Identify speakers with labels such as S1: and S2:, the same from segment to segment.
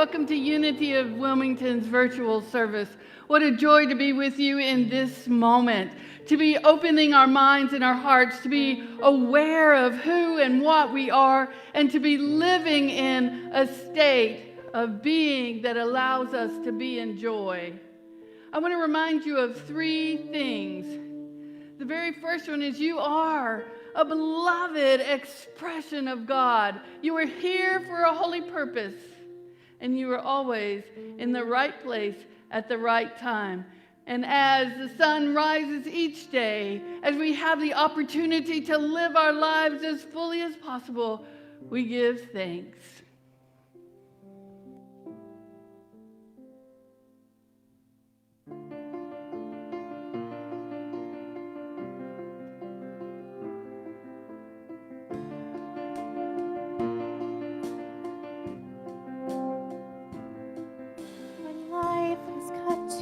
S1: Welcome to Unity of Wilmington's virtual service. What a joy to be with you in this moment, to be opening our minds and our hearts, to be aware of who and what we are, and to be living in a state of being that allows us to be in joy. I want to remind you of three things. The very first one is you are a beloved expression of God. You are here for a holy purpose, and you are always in the right place at the right time. And as the sun rises each day, as we have the opportunity to live our lives as fully as possible, we give thanks.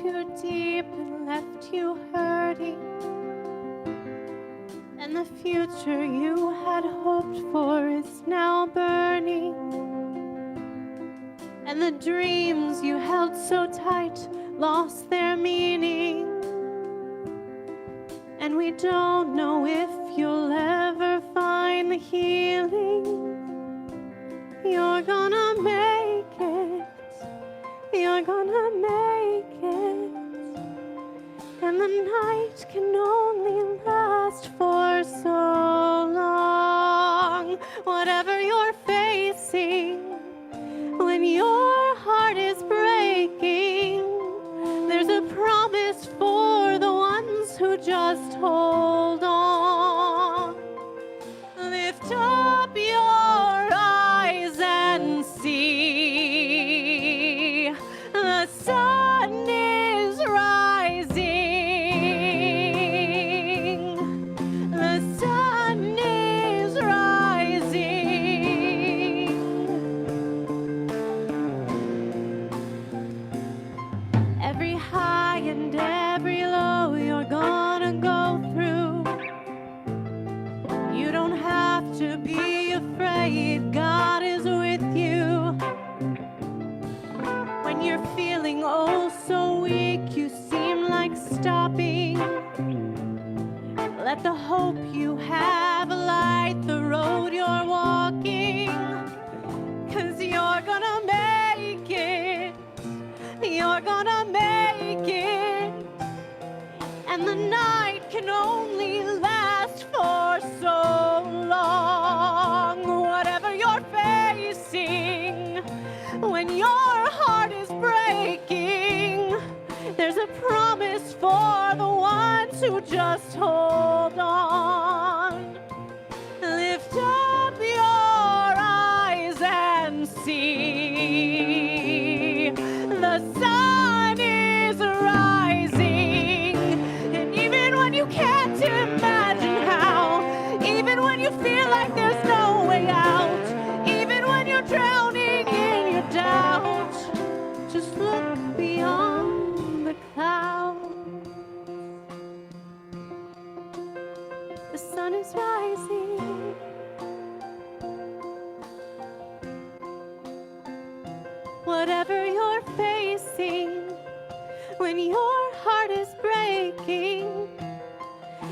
S2: Too deep and left you hurting, and the future you had hoped for is now burning, and the dreams you held so tight lost their meaning, and we don't know if you'll ever find the healing. You're gonna make it. You're gonna make it, and the night can only last for so long. Whatever you're facing, when your heart is breaking, there's a promise for the ones who just hold on. Lift up your eyes and see. The sun is rising. The sun is rising. Every high and every low you're gonna go through. You don't have to be afraid. God is with you. When you're feeling oh so weak, you seem like stopping. Let the hope you have light the road you're walking. 'Cause you're gonna make it. You're gonna make it. And the night can only last for so long. Whatever you're facing, when your heart is breaking, there's a promise for the ones who just hold on. Lift up your eyes and see. The sun is rising, and even when you can't imagine how, even when you feel like there's no way out, even when you're drowning in your doubt, just look beyond the clouds. The sun is rising. Whatever you're facing, when your heart is breaking,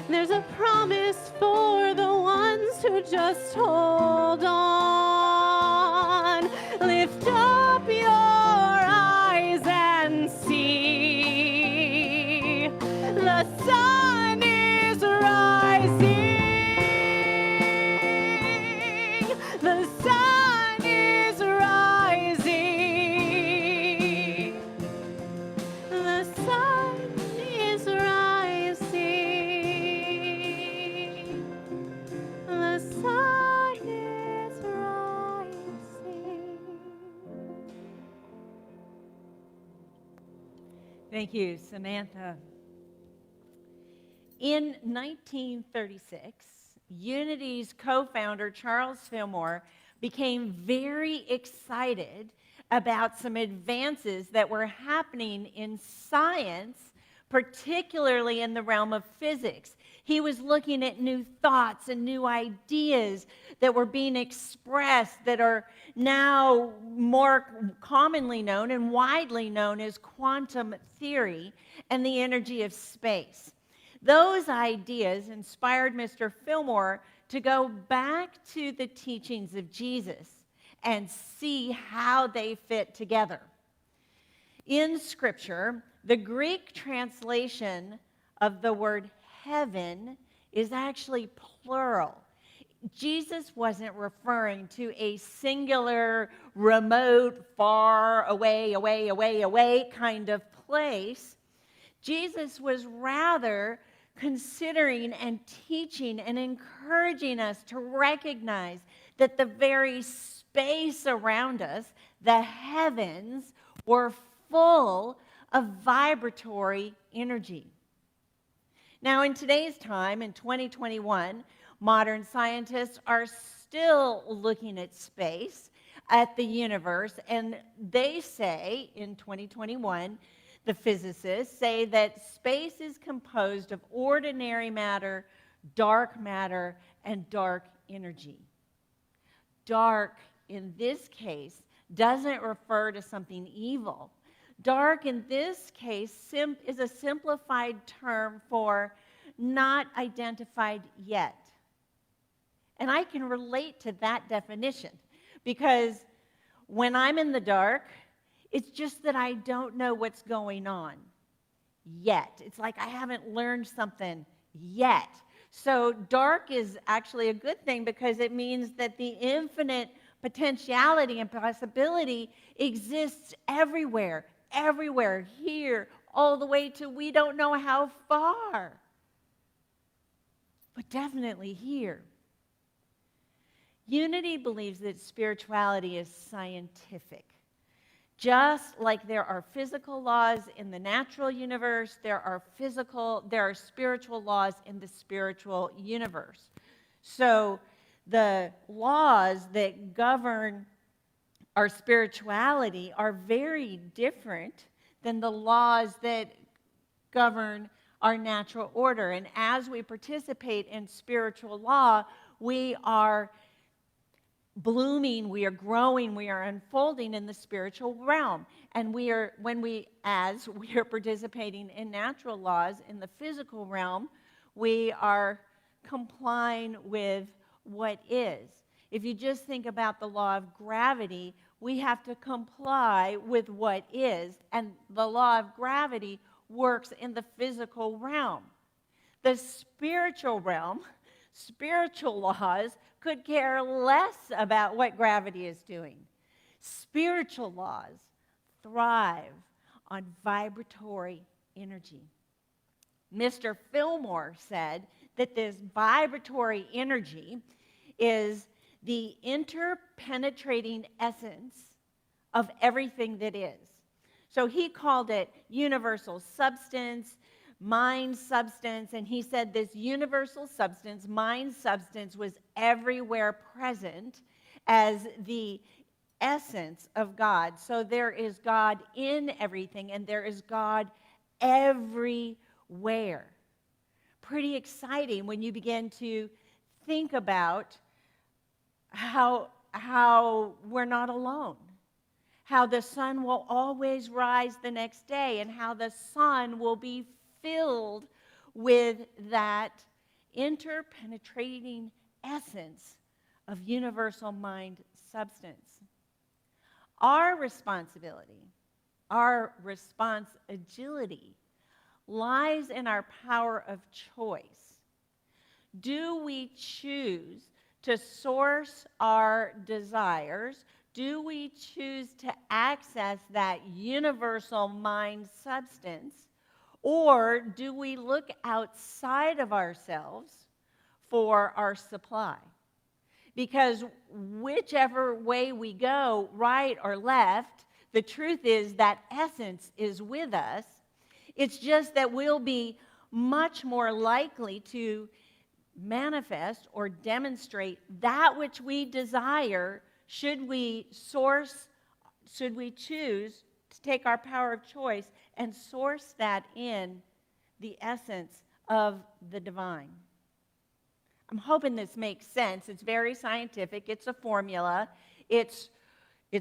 S2: there's a promise for the ones who just hold on. Lift up your eyes and see. The sun is rising. The sun is rising. The sun is rising. The sun is rising.
S3: Thank you, Samantha. In 1936, Unity's co-founder, Charles Fillmore, became very excited about some advances that were happening in science, particularly in the realm of physics. He was looking at new thoughts and new ideas that were being expressed that are now more commonly known and widely known as quantum theory and the energy of space. Those ideas inspired Mr. Fillmore to go back to the teachings of Jesus and see how they fit together. In Scripture, the Greek translation of the word heaven is actually plural. Jesus wasn't referring to a singular, remote, far away kind of place. Jesus was rather considering and teaching and encouraging us to recognize that the very space around us, the heavens, were full of vibratory energy. Now, in today's time, in 2021, modern scientists are still looking at space, at the universe, and they say, in 2021, the physicists say that space is composed of ordinary matter, and dark energy. Dark, in this case, doesn't refer to something evil. Dark, in this case, is a simplified term for not identified yet. And I can relate to that definition because when I'm in the dark, it's just that I don't know what's going on yet. It's like I haven't learned something yet. So dark is actually a good thing because it means that the infinite potentiality and possibility exists everywhere, here, all the way to we don't know how far, but definitely here. Unity believes that spirituality is scientific. Just like there are physical laws in the natural universe, there are spiritual laws in the spiritual universe. So the laws that govern our spirituality are very different than the laws that govern our natural order. And as we participate in spiritual law, we are blooming, we are growing, we are unfolding in the spiritual realm. And as we are participating in natural laws in the physical realm, we are complying with what is. If you just think about the law of gravity, we have to comply with what is, and the law of gravity works in the physical realm. The spiritual realm, spiritual laws could care less about what gravity is doing. Spiritual laws thrive on vibratory energy. Mr. Fillmore said that this vibratory energy is the interpenetrating essence of everything that is. So he called it universal substance, mind substance, and he said this universal substance, mind substance, was everywhere present as the essence of God. So there is God in everything, and there is God everywhere. Pretty exciting when you begin to think about how we're not alone, how the sun will always rise the next day, and how the sun will be filled with that interpenetrating essence of universal mind substance. Our responsibility, our response agility lies in our power of choice. Do we choose to source our desires? Do we choose to access that universal mind substance? Or do we look outside of ourselves for our supply? Because whichever way we go, right or left, the truth is that essence is with us. It's just that we'll be much more likely to manifest or demonstrate that which we desire should we choose to take our power of choice and source that in the essence of the divine. I'm hoping this makes sense. It's very scientific. It's a formula. It's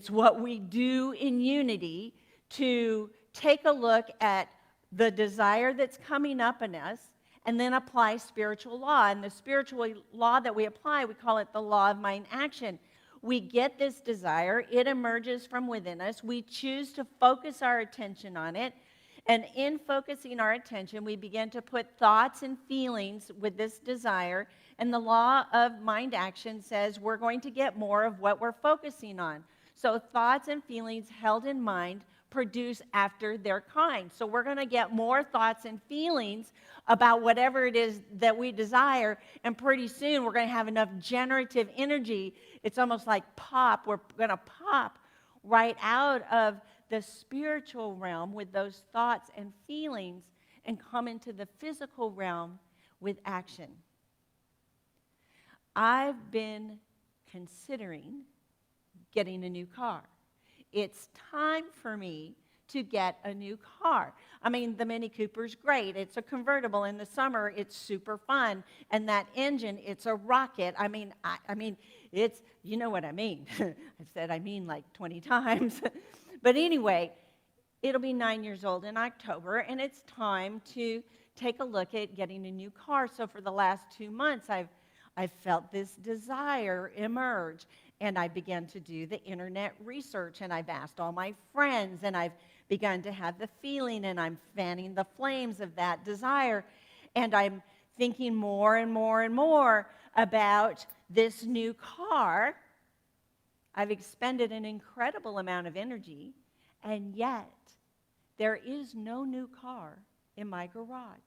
S3: what we do in unity to take a look at the desire that's coming up in us and then apply spiritual law. And the spiritual law that we apply, we call it the law of mind action. We get this desire. It emerges from within us. We choose to focus our attention on it. And in focusing our attention, we begin to put thoughts and feelings with this desire. And the law of mind action says we're going to get more of what we're focusing on. So thoughts and feelings held in mind produce after their kind. So we're going to get more thoughts and feelings about whatever it is that we desire. And pretty soon we're going to have enough generative energy. It's almost like pop. We're going to pop right out of the spiritual realm with those thoughts and feelings and come into the physical realm with action. I've been considering getting a new car. It's time for me to get a new car. I mean, the Mini Cooper's great. It's a convertible. In the summer, it's super fun. And that engine, it's a rocket. I mean, it's, you know what I mean. I've said I mean like 20 times. But anyway, it'll be 9 years old in October, and it's time to take a look at getting a new car. So for the last 2 months, I've felt this desire emerge, and I began to do the internet research, and I've asked all my friends, and I've begun to have the feeling, and I'm fanning the flames of that desire, and I'm thinking more and more and more about this new car. I've expended an incredible amount of energy, and yet there is no new car in my garage.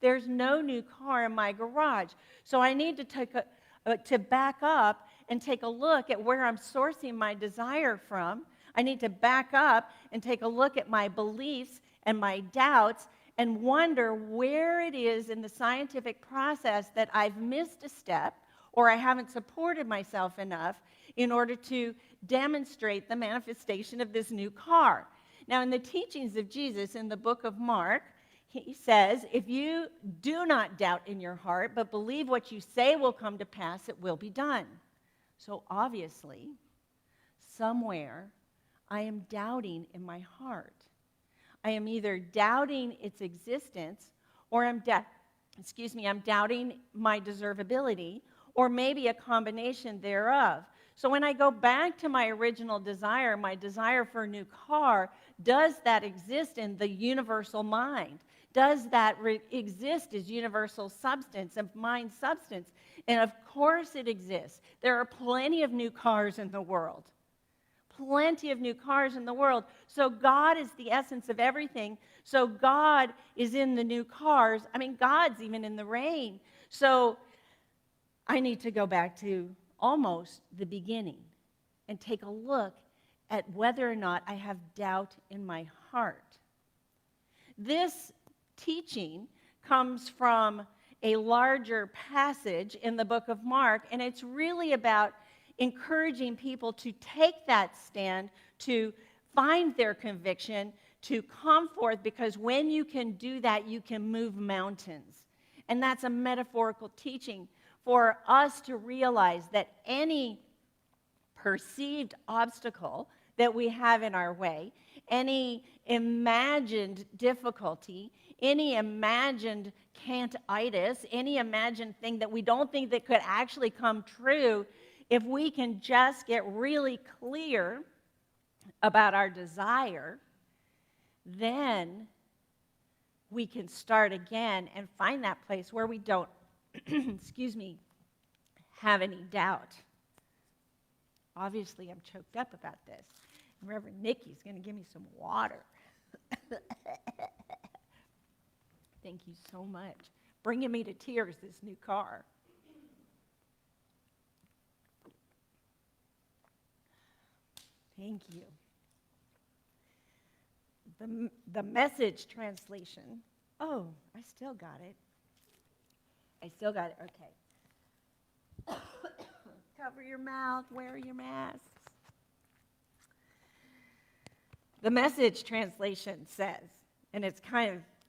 S3: There's no new car in my garage. So I need to back up and take a look at where I'm sourcing my desire from. I need to back up and take a look at my beliefs and my doubts and wonder where it is in the scientific process that I've missed a step or I haven't supported myself enough in order to demonstrate the manifestation of this new car. Now, in the teachings of Jesus in the book of Mark, he says, if you do not doubt in your heart, but believe what you say will come to pass, it will be done. So obviously, somewhere, I am doubting in my heart. I am either doubting its existence, or I'm doubting my deservability, or maybe a combination thereof. So when I go back to my original desire, my desire for a new car, does that exist in the universal mind? Does that exist as universal substance, of mind substance? And of course it exists. There are plenty of new cars in the world. Plenty of new cars in the world. So God is the essence of everything. So God is in the new cars. I mean, God's even in the rain. So I need to go back to almost the beginning and take a look at whether or not I have doubt in my heart. This teaching comes from a larger passage in the book of Mark, and it's really about encouraging people to take that stand, to find their conviction, to come forth, because when you can do that, you can move mountains. And that's a metaphorical teaching for us to realize that any perceived obstacle that we have in our way, any imagined difficulty, any imagined can't-itis, any imagined thing that we don't think that could actually come true, if we can just get really clear about our desire, then we can start again and find that place where we don't, have any doubt. Obviously, I'm choked up about this. Reverend Nikki's going to give me some water. Thank you so much. Bringing me to tears, this new car. Thank you. The Message translation. Oh, I still got it. Okay. Cover your mouth, wear your masks. The Message translation says, and it's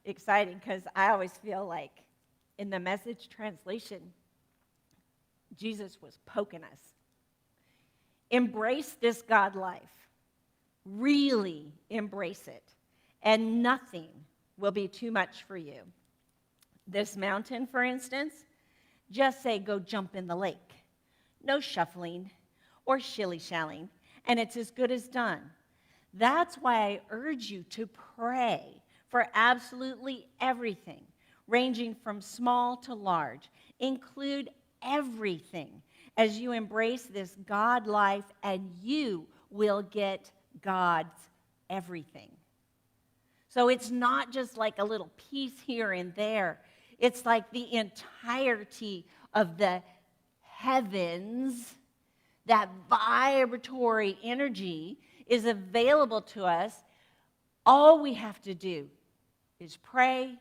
S3: exciting because I always feel like in the Message translation, Jesus was poking us. Embrace this God life. Really embrace it. And nothing will be too much for you. This mountain, for instance, just say, go jump in the lake. No shuffling or shilly-shallying, and it's as good as done. That's why I urge you to pray for absolutely everything, ranging from small to large. Include everything as you embrace this God life, and you will get God's everything. So it's not just like a little piece here and there. It's like the entirety of the heavens. That vibratory energy is available to us. All we have to do is pray.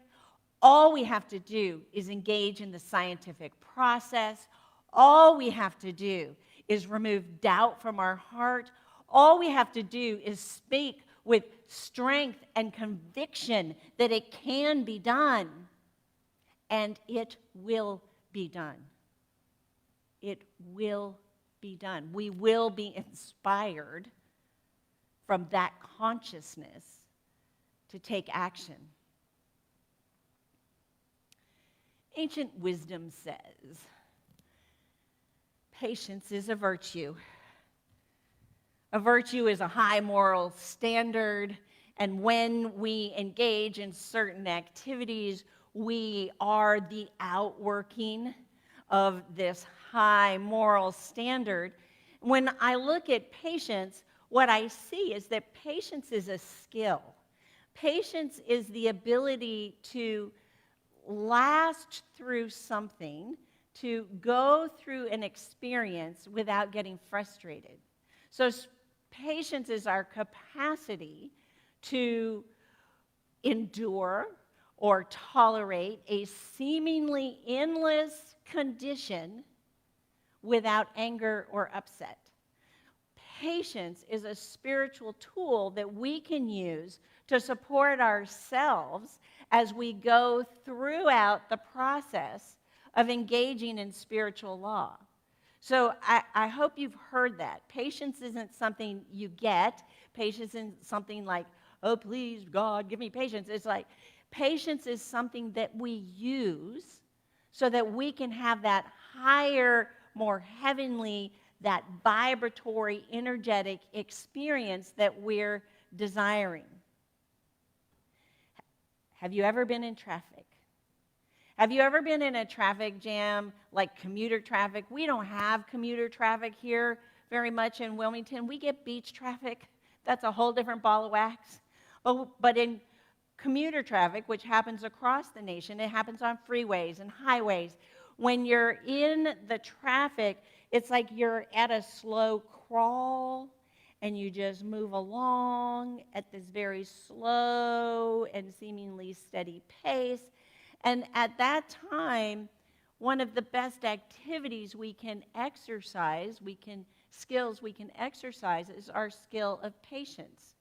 S3: All we have to do is engage in the scientific process. All we have to do is remove doubt from our heart. All we have to do is speak with strength and conviction that it can be done. And it will be done. It will be done. We will be inspired from that consciousness to take action. Ancient wisdom says, patience is a virtue. A virtue is a high moral standard, and when we engage in certain activities, we are the outworking of this high moral standard. When I look at patience, what I see is that patience is a skill. Patience is the ability to last through something, to go through an experience without getting frustrated. So patience is our capacity to endure or tolerate a seemingly endless condition without anger or upset. Patience is a spiritual tool that we can use to support ourselves as we go throughout the process of engaging in spiritual law. So I hope you've heard that. Patience isn't something you get. Patience isn't something like, oh, please, God, give me patience. It's like, patience is something that we use so that we can have that higher, more heavenly, that vibratory, energetic experience that we're desiring. Have you ever been in traffic? Have you ever been in a traffic jam, like commuter traffic? We don't have commuter traffic here very much in Wilmington. We get beach traffic. That's a whole different ball of wax. But in commuter traffic, which happens across the nation, it happens on freeways and highways. When you're in the traffic, it's like you're at a slow crawl, and you just move along at this very slow and seemingly steady pace. And at that time, one of the best activities we can exercise, skills we can exercise is our skill of patience.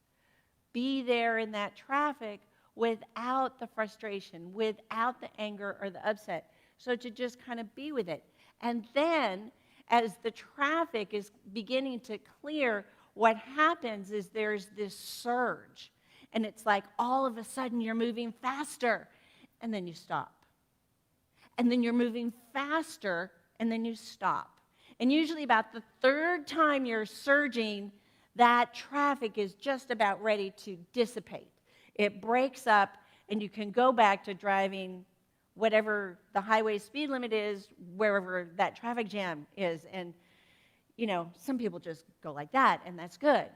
S3: Be there in that traffic without the frustration, without the anger or the upset. So to just kind of be with it. And then as the traffic is beginning to clear, what happens is there's this surge. And it's like all of a sudden you're moving faster, and then you stop. And then you're moving faster, and then you stop. And usually about the third time you're surging, that traffic is just about ready to dissipate. It breaks up, and you can go back to driving whatever the highway speed limit is, wherever that traffic jam is. And, you know, some people just go like that, and that's good.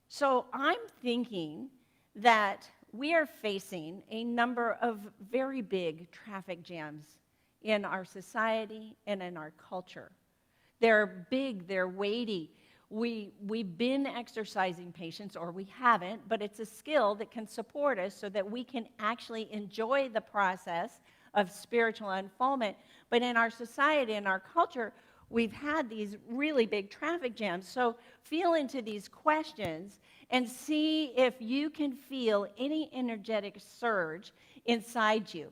S3: So I'm thinking that we are facing a number of very big traffic jams in our society and in our culture. They're big, they're weighty. We've been exercising patience, or we haven't, but it's a skill that can support us so that we can actually enjoy the process of spiritual unfoldment. But in our society and our culture, we've had these really big traffic jams. So feel into these questions and see if you can feel any energetic surge inside you.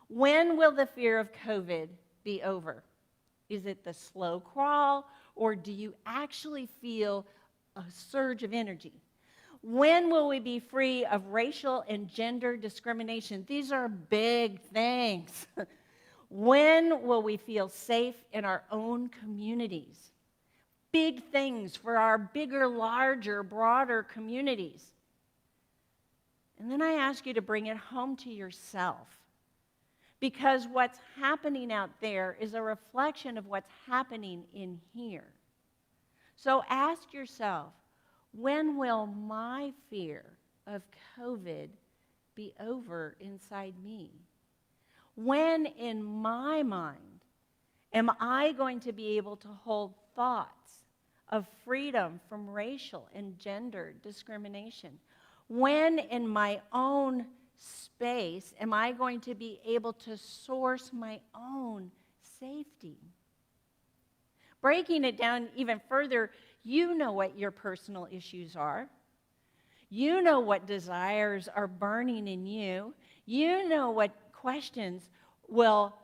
S3: When will the fear of COVID be over? Is it the slow crawl, or do you actually feel a surge of energy? When will we be free of racial and gender discrimination? These are big things. When will we feel safe in our own communities? Big things for our bigger, larger, broader communities. And then I ask you to bring it home to yourself. Because what's happening out there is a reflection of what's happening in here. So ask yourself, when will my fear of COVID be over inside me? When in my mind am I going to be able to hold thoughts of freedom from racial and gender discrimination? When in my own space am I going to be able to source my own safety? Breaking it down even further, you know what your personal issues are. You know what desires are burning in you. You know what questions will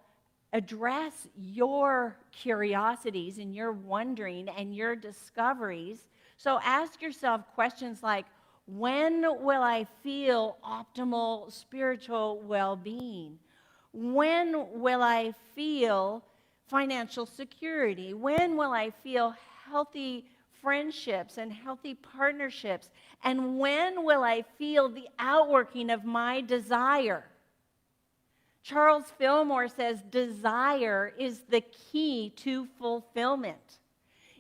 S3: address your curiosities and your wondering and your discoveries. So ask yourself questions like, when will I feel optimal spiritual well-being? When will I feel financial security? When will I feel healthy friendships and healthy partnerships? And when will I feel the outworking of my desire? Charles Fillmore says desire is the key to fulfillment.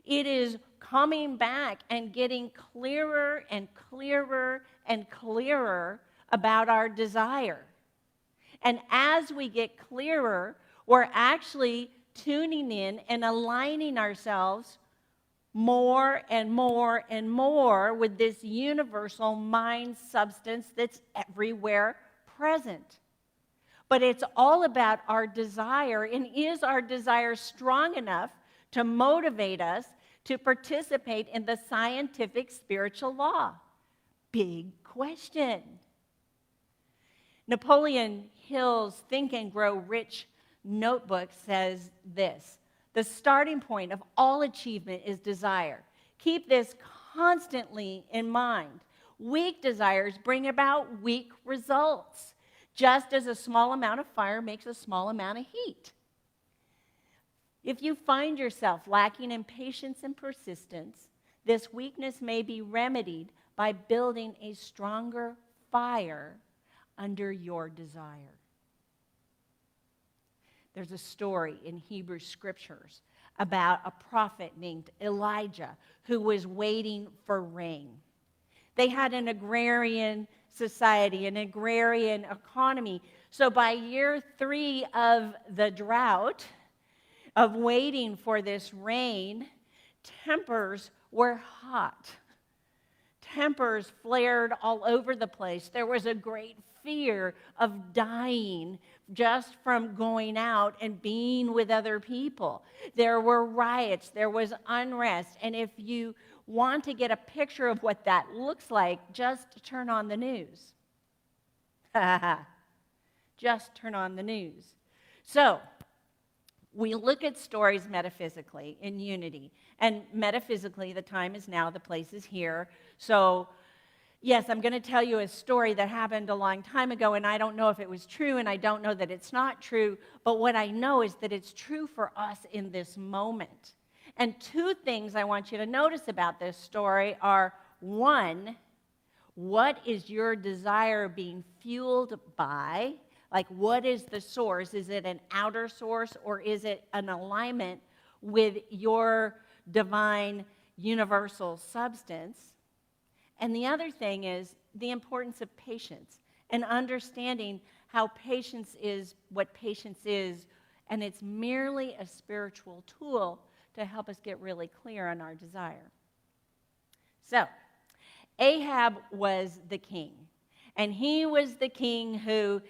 S3: It is coming back and getting clearer and clearer and clearer about our desire. And as we get clearer, we're actually tuning in and aligning ourselves more and more and more with this universal mind substance that's everywhere present. But it's all about our desire, and is our desire strong enough to motivate us to participate in the scientific spiritual law? Big question. Napoleon Hill's Think and Grow Rich notebook says this: the starting point of all achievement is desire. Keep this constantly in mind. Weak desires bring about weak results, just as a small amount of fire makes a small amount of heat. If you find yourself lacking in patience and persistence, this weakness may be remedied by building a stronger fire under your desire. There's a story in Hebrew scriptures about a prophet named Elijah who was waiting for rain. They had an agrarian society, an agrarian economy. So by year 3 of the drought, of waiting for this rain, tempers were hot. Tempers flared all over the place. There was a great fear of dying just from going out and being with other people. There were riots, there was unrest, and if you want to get a picture of what that looks like, just turn on the news. Just turn on the news. So, we look at stories metaphysically in unity. And metaphysically, the time is now, the place is here. So, yes, I'm going to tell you a story that happened a long time ago, and I don't know if it was true, and I don't know that it's not true, but what I know is that it's true for us in this moment. And 2 things I want you to notice about this story are, 1, what is your desire being fueled by? Like, what is the source? Is it an outer source, or is it an alignment with your divine universal substance? And the other thing is the importance of patience and understanding how patience is what patience is, and it's merely a spiritual tool to help us get really clear on our desire. So, Ahab was the king, and he was the king who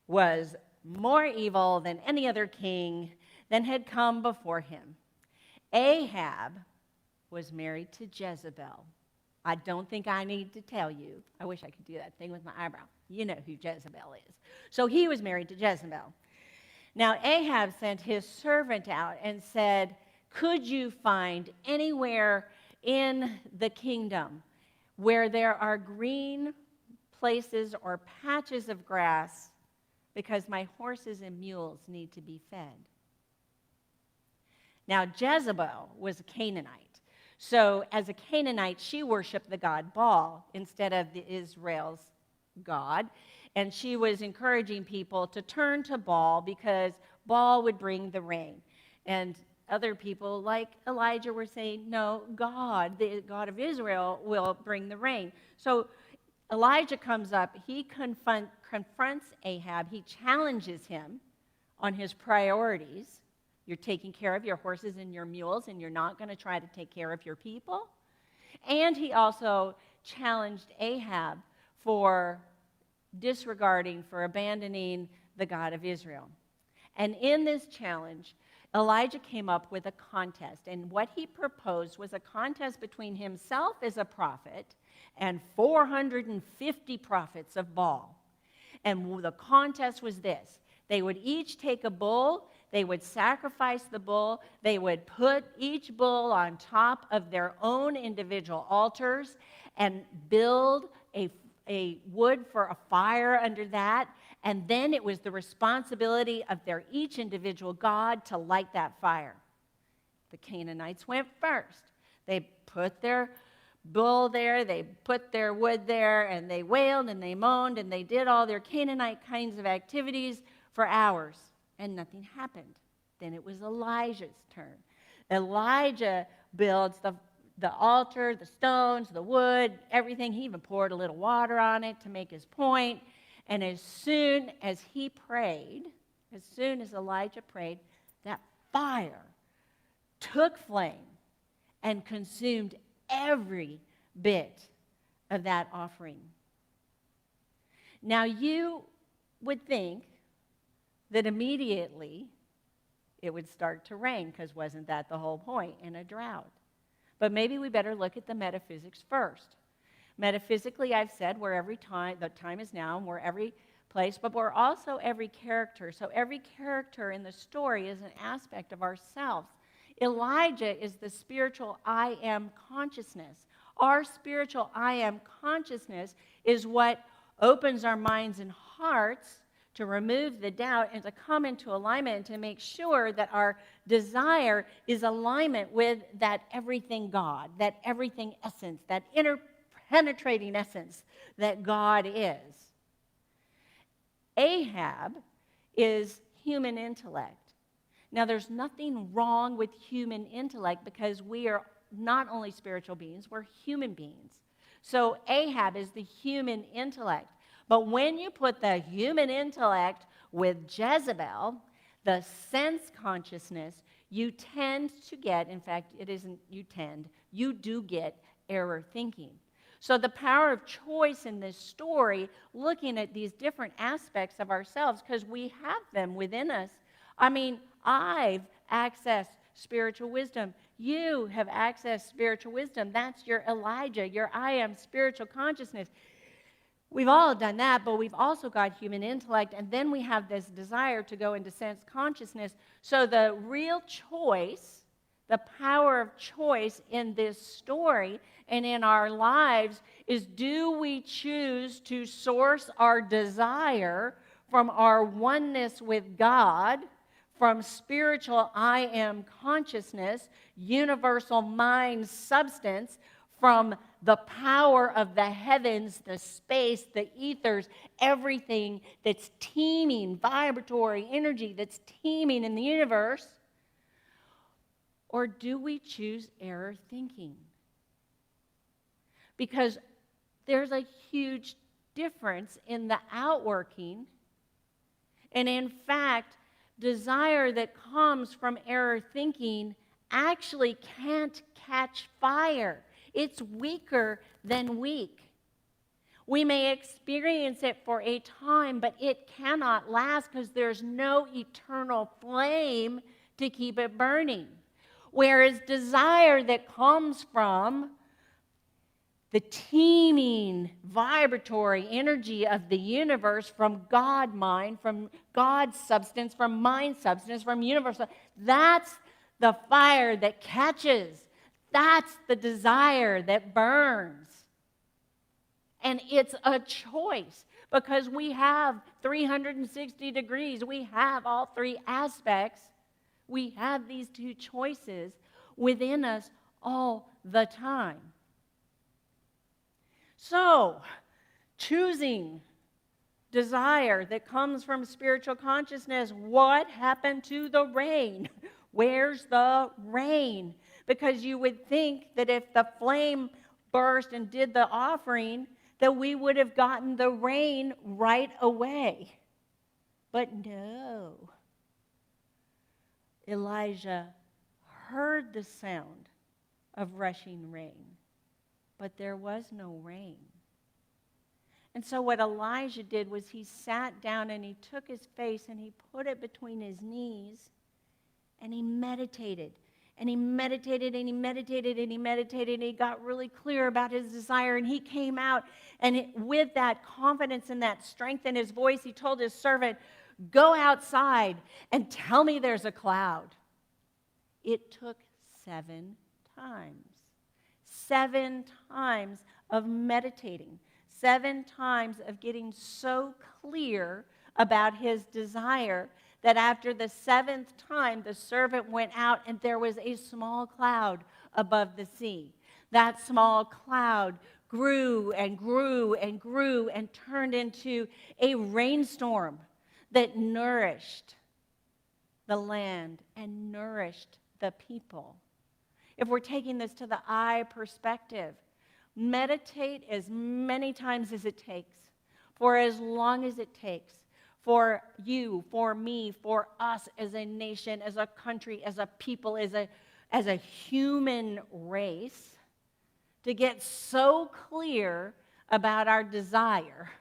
S3: was more evil than any other king that had come before him. Ahab was married to Jezebel. I don't think I need to tell you. I wish I could do that thing with my eyebrow. You know who Jezebel is. So he was married to Jezebel. Now Ahab sent his servant out and said, could you find anywhere in the kingdom where there are green places or patches of grass, because my horses and mules need to be fed? Now Jezebel was a Canaanite. So as a Canaanite, she worshiped the god Baal instead of Israel's God. And she was encouraging people to turn to Baal because Baal would bring the rain. And other people like Elijah were saying, no, God, the God of Israel, will bring the rain. So Elijah comes up. He confronts Ahab. He challenges him on his priorities. You're taking care of your horses and your mules, and you're not going to try to take care of your people. And he also challenged Ahab for disregarding, for abandoning the God of Israel. And in this challenge, Elijah came up with a contest. And what he proposed was a contest between himself as a prophet and 450 prophets of Baal. And the contest was this. They would each take a bull. They would sacrifice the bull. They would put each bull on top of their own individual altars and build a wood for a fire under that. And then it was the responsibility of their each individual god to light that fire. The Canaanites went first. They put their bull there, they put their wood there, and they wailed and they moaned and they did all their Canaanite kinds of activities for hours. And nothing happened. Then it was Elijah's turn. Elijah builds the altar, the stones, the wood, everything. He even poured a little water on it to make his point. And as soon as he prayed, as soon as Elijah prayed, that fire took flame and consumed every bit of that offering. Now you would think that immediately it would start to rain, because wasn't that the whole point in a drought? But maybe we better look at the metaphysics first. Metaphysically, I've said we're every time, the time is now, and we're every place, but we're also every character. So every character in the story is an aspect of ourselves. Elijah is the spiritual I am consciousness. Our spiritual I am consciousness is what opens our minds and hearts to remove the doubt and to come into alignment and to make sure that our desire is alignment with that everything God, that everything essence, that interpenetrating essence that God is. Ahab is human intellect. Now, there's nothing wrong with human intellect because we are not only spiritual beings, we're human beings. So Ahab is the human intellect. But when you put the human intellect with Jezebel, the sense consciousness, you tend to get, in fact, it isn't you tend, you do get error thinking. So the power of choice in this story, looking at these different aspects of ourselves, because we have them within us. I mean, I've accessed spiritual wisdom. You have accessed spiritual wisdom. That's your Elijah, your I am spiritual consciousness. We've all done that, but we've also got human intellect, and then we have this desire to go into sense consciousness. So the real choice, the power of choice in this story and in our lives is, do we choose to source our desire from our oneness with God, from spiritual I am consciousness, universal mind substance, from the power of the heavens, the space, the ethers, everything that's teeming, vibratory energy that's teeming in the universe? Or do we choose error thinking? Because there's a huge difference in the outworking. And in fact, desire that comes from error thinking actually can't catch fire. It's weaker than weak. We may experience it for a time, but it cannot last because there's no eternal flame to keep it burning. Whereas desire that comes from the teeming, vibratory energy of the universe from God mind, from God's substance, from mind substance, from universe. That's the fire that catches. That's the desire that burns. And it's a choice because we have 360 degrees. We have all three aspects. We have these two choices within us all the time. So, choosing desire that comes from spiritual consciousness, what happened to the rain? Where's the rain? Because you would think that if the flame burst and did the offering, that we would have gotten the rain right away. But no. Elijah heard the sound of rushing rain, but there was no rain. And so what Elijah did was he sat down and he took his face and he put it between his knees and he meditated. And he meditated and he meditated and he meditated and he got really clear about his desire. And he came out and with that confidence and that strength in his voice, he told his servant, "Go outside and tell me there's a cloud." It took 7 times. 7 times of meditating. 7 times of getting so clear about his desire that after the 7th time, the servant went out and there was a small cloud above the sea. That small cloud grew and grew and grew and turned into a rainstorm that nourished the land and nourished the people. If we're taking this to the I perspective, meditate as many times as it takes, for as long as it takes, for you, for me, for us as a nation, as a country, as a people, as a human race, to get so clear about our desire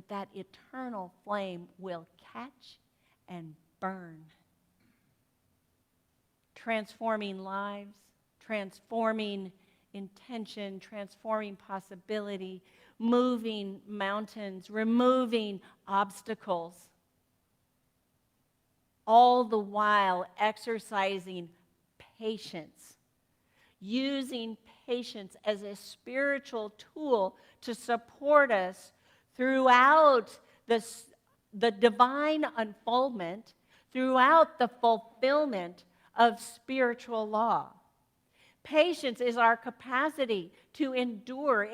S3: that eternal flame will catch and burn. Transforming lives, transforming intention, transforming possibility, moving mountains, removing obstacles, all the while exercising patience, using patience as a spiritual tool to support us throughout the divine unfoldment, throughout the fulfillment of spiritual law. Patience is our capacity to endure.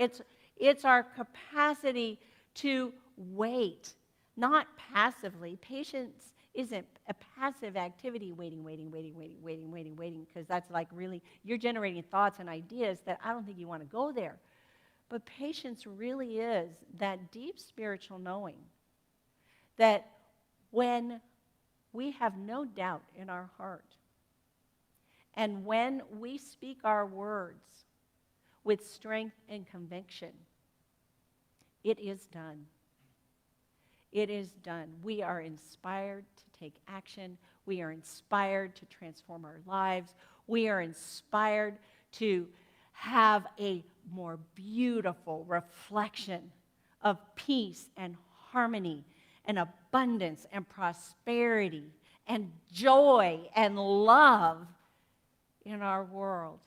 S3: It's our capacity to wait, not passively. Patience isn't a passive activity, waiting, because that's like really, you're generating thoughts and ideas that I don't think you want to go there. But patience really is that deep spiritual knowing that when we have no doubt in our heart, and when we speak our words with strength and conviction, it is done. It is done. We are inspired to take action. We are inspired to transform our lives. We are inspired to have a more beautiful reflection of peace and harmony and abundance and prosperity and joy and love in our world.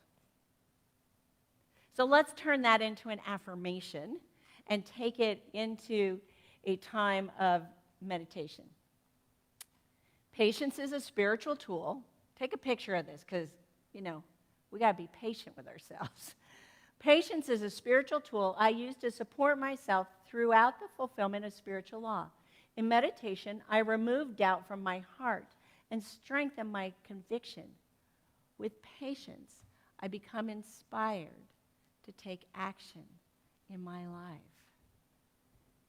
S3: So let's turn that into an affirmation and take it into a time of meditation. Patience is a spiritual tool. Take a picture of this because, we got to be patient with ourselves. Patience is a spiritual tool I use to support myself throughout the fulfillment of spiritual law. In meditation, I remove doubt from my heart and strengthen my conviction. With patience, I become inspired to take action in my life.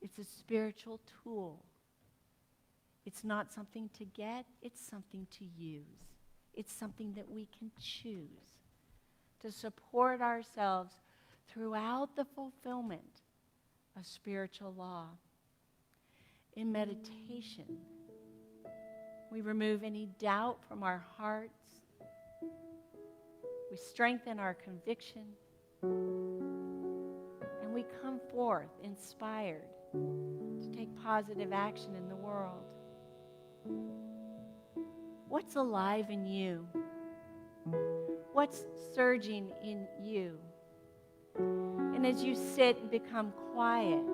S3: It's a spiritual tool. It's not something to get, it's something to use. It's something that we can choose to support ourselves throughout the fulfillment of spiritual law. In meditation, we remove any doubt from our hearts. We strengthen our conviction. And we come forth inspired to take positive action in the world. What's alive in you? What's surging in you? And as you sit and become quiet,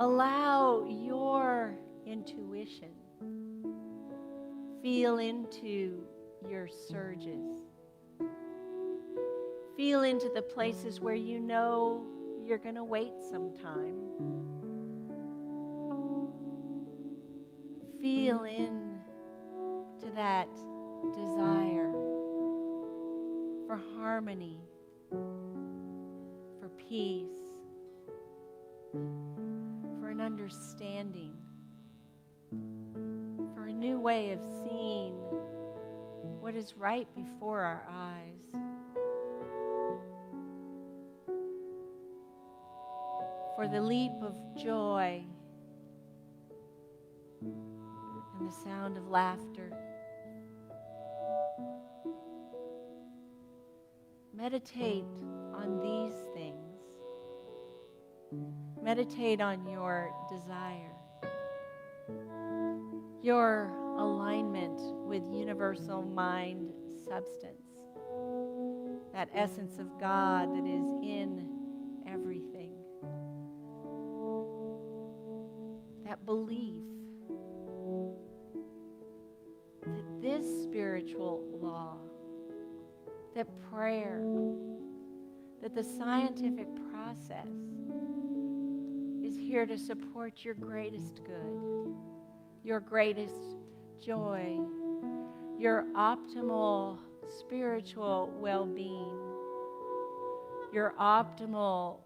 S3: allow your intuition feel into your surges. Feel into the places where you know you're going to wait some time. Feel in to that desire for harmony, for peace, for an understanding, for a new way of seeing what is right before our eyes. For the leap of joy and the sound of laughter. Meditate on these things. Meditate on your desire, your alignment with universal mind substance, that essence of God that is in everything. That belief that this spiritual law, that prayer, that the scientific process is here to support your greatest good, your greatest joy, your optimal spiritual well-being, your optimal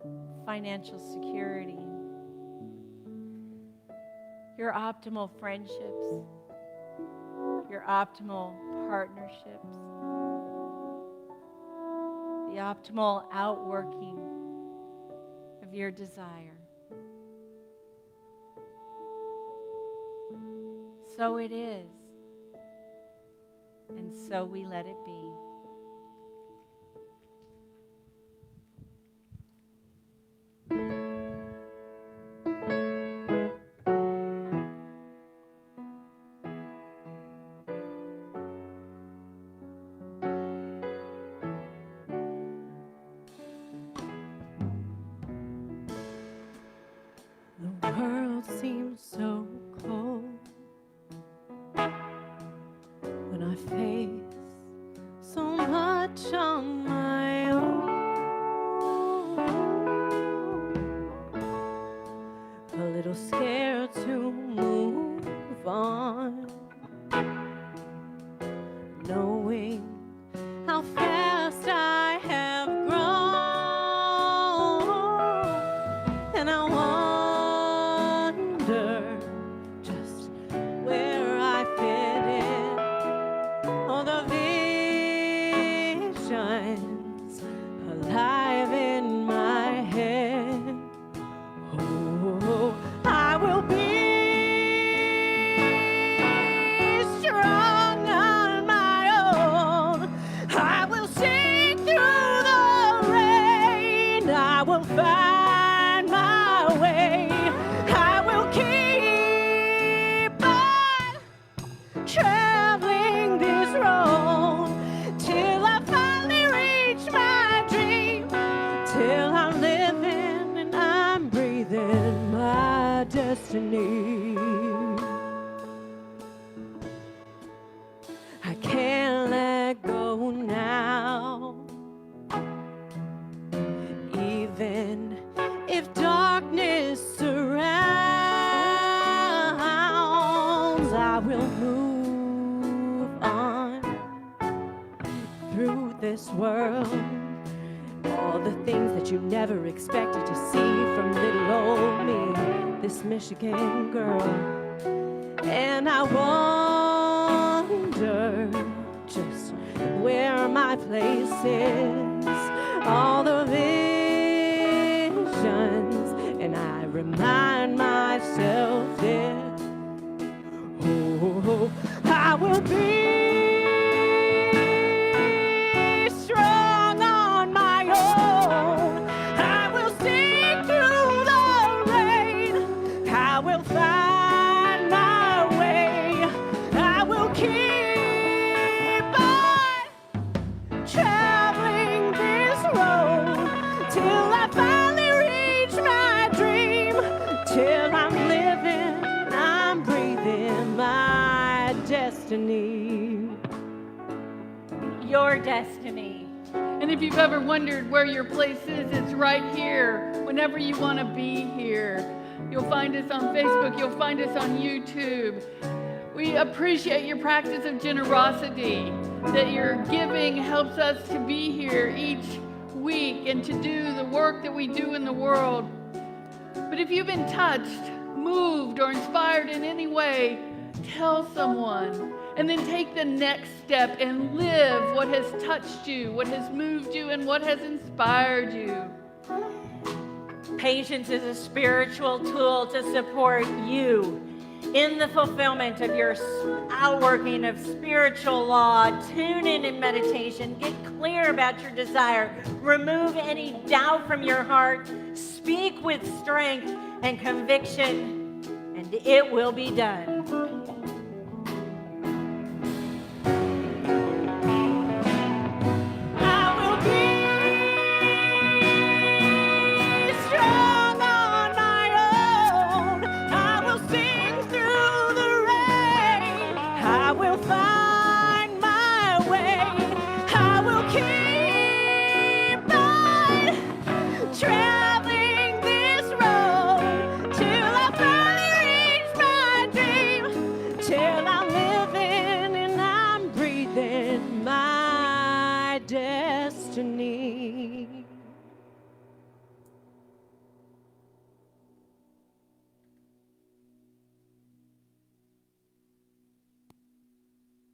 S3: financial security, your optimal friendships, your optimal partnerships, the optimal outworking of your desire. So it is, and so we let it be.
S2: The world seems so cold when I face so much on my own. A little scared to move on, knowing how fast I have grown, and I wonder just where I fit in. All the visions alive in my head. Oh, I will be strong on my own. I will sing through the rain. I will find my way. I will keep on traveling this road till I finally reach my dream, till I'm living and I'm breathing my destiny. I can't let go now, even if darkness surrounds. I will move on through this world. All the things that you never expected to see from little old me, this Michigan girl. And I wonder just where my place is. All the visions, and I remind myself this. Oh, I will be strong on my own.
S3: destiny. Your destiny.
S1: And if you've ever wondered where your place is, it's right here. Whenever you want to be here, you'll find us on Facebook. You'll find us on YouTube. We appreciate your practice of generosity, that your giving helps us to be here each week and to do the work that we do in the world. But if you've been touched, moved, or inspired in any way, tell someone, and then take the next step and live what has touched you, what has moved you, and what has inspired you.
S3: Patience is a spiritual tool to support you in the fulfillment of your outworking of spiritual law. Tune in meditation. Get clear about your desire. Remove any doubt from your heart. Speak with strength and conviction, and it will be done. Destiny.